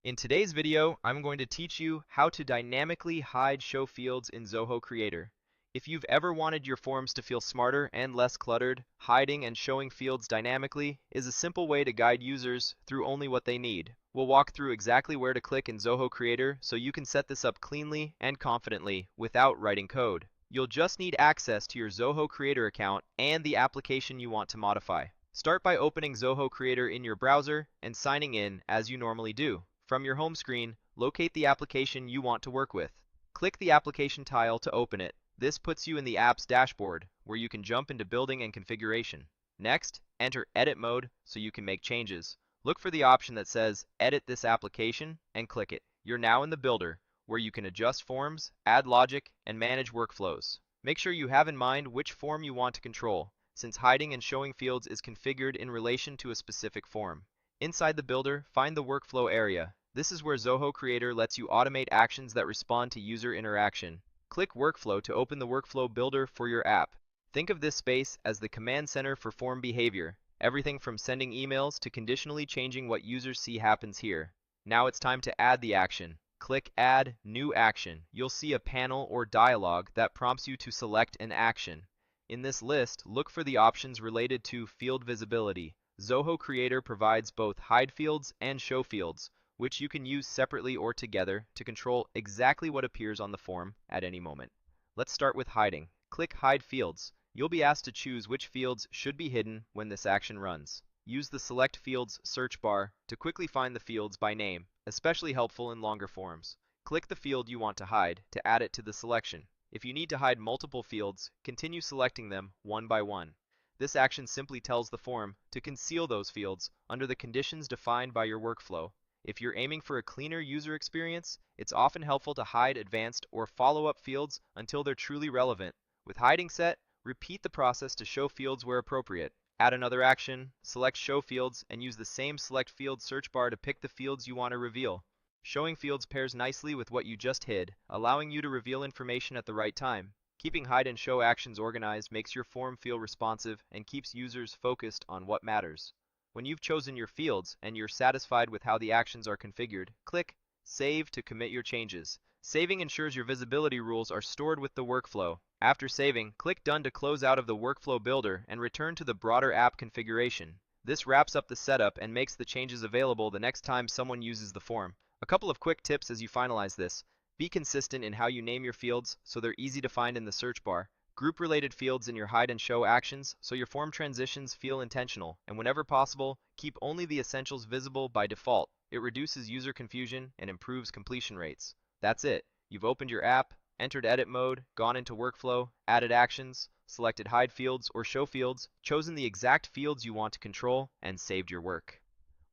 In today's video, I'm going to teach you how to dynamically hide show fields in Zoho Creator. If you've ever wanted your forms to feel smarter and less cluttered, hiding and showing fields dynamically is a simple way to guide users through only what they need. We'll walk through exactly where to click in Zoho Creator so you can set this up cleanly and confidently without writing code. You'll just need access to your Zoho Creator account and the application you want to modify. Start by opening Zoho Creator in your browser and signing in as you normally do. From your home screen, locate the application you want to work with. Click the application tile to open it. This puts you in the app's dashboard, where you can jump into building and configuration. Next, enter edit mode so you can make changes. Look for the option that says edit this application and click it. You're now in the builder, where you can adjust forms, add logic, and manage workflows. Make sure you have in mind which form you want to control, since hiding and showing fields is configured in relation to a specific form. Inside the builder, find the workflow area. This is where Zoho Creator lets you automate actions that respond to user interaction. Click Workflow to open the workflow builder for your app. Think of this space as the command center for form behavior. Everything from sending emails to conditionally changing what users see happens here. Now it's time to add the action. Click Add New Action. You'll see a panel or dialog that prompts you to select an action. In this list, look for the options related to field visibility. Zoho Creator provides both hide fields and show fields, which you can use separately or together to control exactly what appears on the form at any moment. Let's start with hiding. Click Hide Fields. You'll be asked to choose which fields should be hidden when this action runs. Use the Select Fields search bar to quickly find the fields by name, especially helpful in longer forms. Click the field you want to hide to add it to the selection. If you need to hide multiple fields, continue selecting them one by one. This action simply tells the form to conceal those fields under the conditions defined by your workflow. If you're aiming for a cleaner user experience, it's often helpful to hide advanced or follow-up fields until they're truly relevant. With hiding set, repeat the process to show fields where appropriate. Add another action, select Show Fields, and use the same Select Field search bar to pick the fields you want to reveal. Showing fields pairs nicely with what you just hid, allowing you to reveal information at the right time. Keeping hide and show actions organized makes your form feel responsive and keeps users focused on what matters. When you've chosen your fields and you're satisfied with how the actions are configured, click Save to commit your changes. Saving ensures your visibility rules are stored with the workflow. After saving, click Done to close out of the workflow builder and return to the broader app configuration. This wraps up the setup and makes the changes available the next time someone uses the form. A couple of quick tips as you finalize this. Be consistent in how you name your fields so they're easy to find in the search bar. Group related fields in your hide and show actions so your form transitions feel intentional, and whenever possible, keep only the essentials visible by default. It reduces user confusion and improves completion rates. That's it. You've opened your app, entered edit mode, gone into workflow, added actions, selected hide fields or show fields, chosen the exact fields you want to control, and saved your work.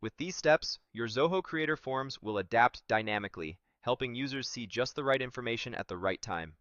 With these steps, your Zoho Creator forms will adapt dynamically, helping users see just the right information at the right time.